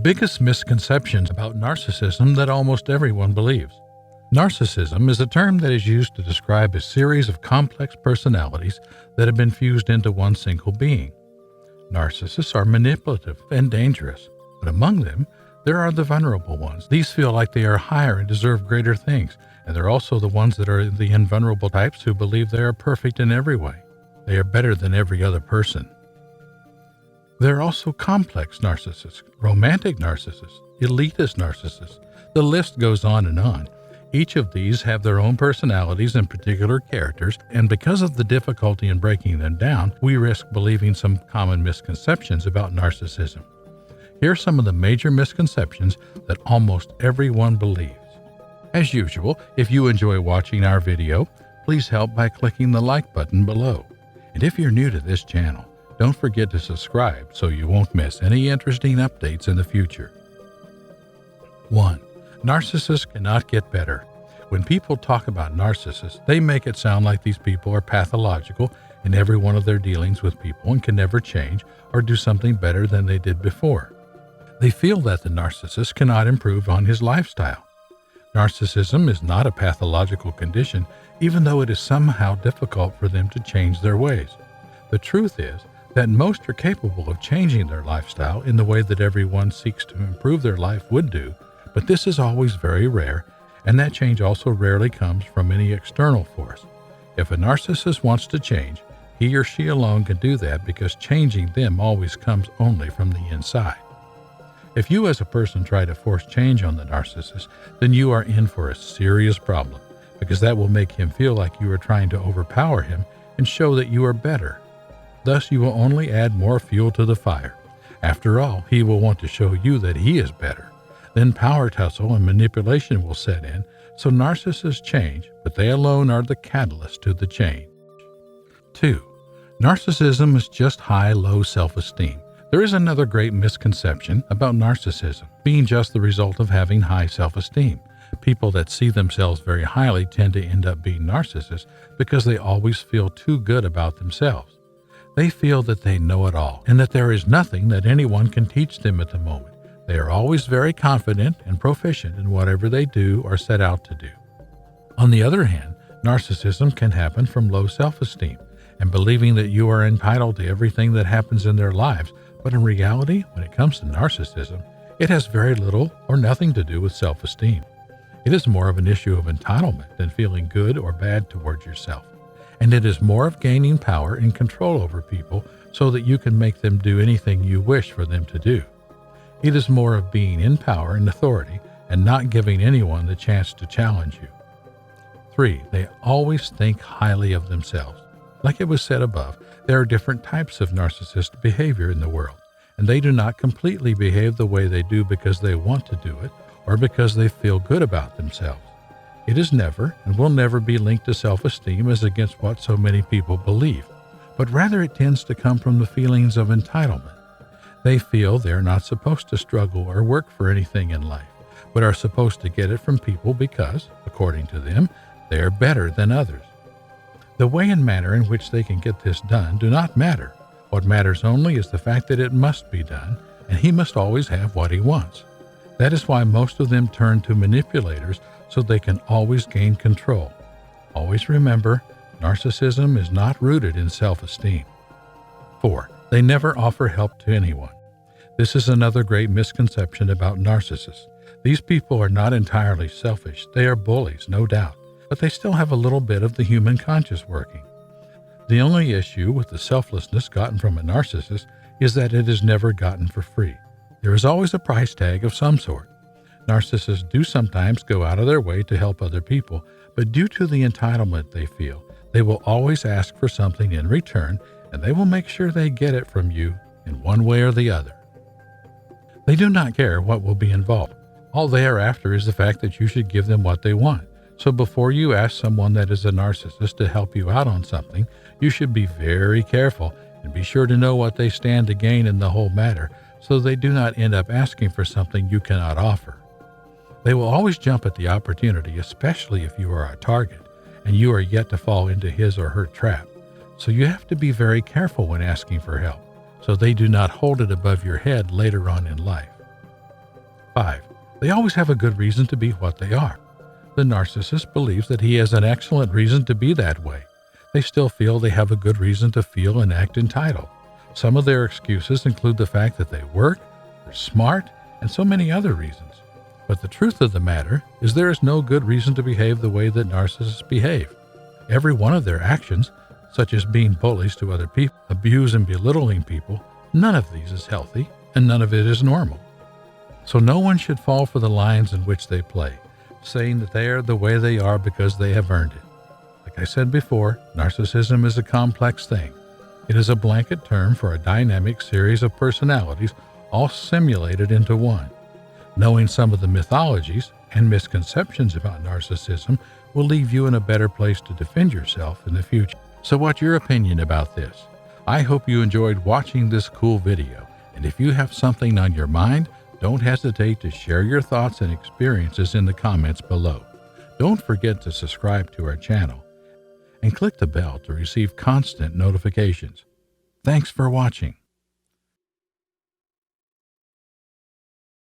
biggest misconceptions about narcissism that almost everyone believes. Narcissism is a term that is used to describe a series of complex personalities that have been fused into one single being. Narcissists are manipulative and dangerous, but among them, there are the vulnerable ones. These feel like they are higher and deserve greater things, and they're also the ones that are the invulnerable types who believe they are perfect in every way. They are better than every other person. There are also complex narcissists, romantic narcissists, elitist narcissists. The list goes on and on. Each of these have their own personalities and particular characters, and because of the difficulty in breaking them down, we risk believing some common misconceptions about narcissism. Here are some of the major misconceptions that almost everyone believes. As usual, if you enjoy watching our video, please help by clicking the like button below. And if you're new to this channel, don't forget to subscribe so you won't miss any interesting updates in the future. 1. Narcissists cannot get better. When people talk about narcissists, they make it sound like these people are pathological in every one of their dealings with people and can never change or do something better than they did before. They feel that the narcissist cannot improve on his lifestyle. Narcissism is not a pathological condition, even though it is somehow difficult for them to change their ways. The truth is that most are capable of changing their lifestyle in the way that everyone seeks to improve their life would do, but this is always very rare, and that change also rarely comes from any external force. If a narcissist wants to change, he or she alone can do that because changing them always comes only from the inside. If you as a person try to force change on the narcissist, then you are in for a serious problem, because that will make him feel like you are trying to overpower him and show that you are better. Thus, you will only add more fuel to the fire. After all, he will want to show you that he is better. Then power tussle and manipulation will set in, so narcissists change, but they alone are the catalyst to the change. 2. Narcissism is just high-low self-esteem. There is another great misconception about narcissism being just the result of having high self-esteem. People that see themselves very highly tend to end up being narcissists because they always feel too good about themselves. They feel that they know it all and that there is nothing that anyone can teach them at the moment. They are always very confident and proficient in whatever they do or set out to do. On the other hand, narcissism can happen from low self-esteem and believing that you are entitled to everything that happens in their lives, but in reality, when it comes to narcissism, it has very little or nothing to do with self-esteem. It is more of an issue of entitlement than feeling good or bad towards yourself, and it is more of gaining power and control over people so that you can make them do anything you wish for them to do. It is more of being in power and authority and not giving anyone the chance to challenge you. 3. They always think highly of themselves. Like it was said above, there are different types of narcissist behavior in the world, and they do not completely behave the way they do because they want to do it or because they feel good about themselves. It is never and will never be linked to self-esteem as against what so many people believe, but rather it tends to come from the feelings of entitlement. They feel they are not supposed to struggle or work for anything in life, but are supposed to get it from people because, according to them, they are better than others. The way and manner in which they can get this done do not matter. What matters only is the fact that it must be done, and he must always have what he wants. That is why most of them turn to manipulators so they can always gain control. Always remember, narcissism is not rooted in self-esteem. 4. They never offer help to anyone. This is another great misconception about narcissists. These people are not entirely selfish. They are bullies, no doubt, but they still have a little bit of the human conscience working. The only issue with the selflessness gotten from a narcissist is that it is never gotten for free. There is always a price tag of some sort. Narcissists do sometimes go out of their way to help other people, but due to the entitlement they feel, they will always ask for something in return, and they will make sure they get it from you in one way or the other. They do not care what will be involved. All they are after is the fact that you should give them what they want. So before you ask someone that is a narcissist to help you out on something, you should be very careful and be sure to know what they stand to gain in the whole matter so they do not end up asking for something you cannot offer. They will always jump at the opportunity, especially if you are a target and you are yet to fall into his or her trap. So you have to be very careful when asking for help so they do not hold it above your head later on in life. 5. They always have a good reason to be what they are. The narcissist believes that he has an excellent reason to be that way. They still feel they have a good reason to feel and act entitled. Some of their excuses include the fact that they work, they're smart, and so many other reasons. But the truth of the matter is there is no good reason to behave the way that narcissists behave. Every one of their actions, such as being bullies to other people, abuse and belittling people, none of these is healthy and none of it is normal. So no one should fall for the lines in which they play, saying that they are the way they are because they have earned it. Like I said before, narcissism is a complex thing. It is a blanket term for a dynamic series of personalities all simulated into one. Knowing some of the mythologies and misconceptions about narcissism will leave you in a better place to defend yourself in the future. So what's your opinion about this? I hope you enjoyed watching this cool video, and if you have something on your mind, don't hesitate to share your thoughts and experiences in the comments below. Don't forget to subscribe to our channel and click the bell to receive constant notifications. Thanks for watching.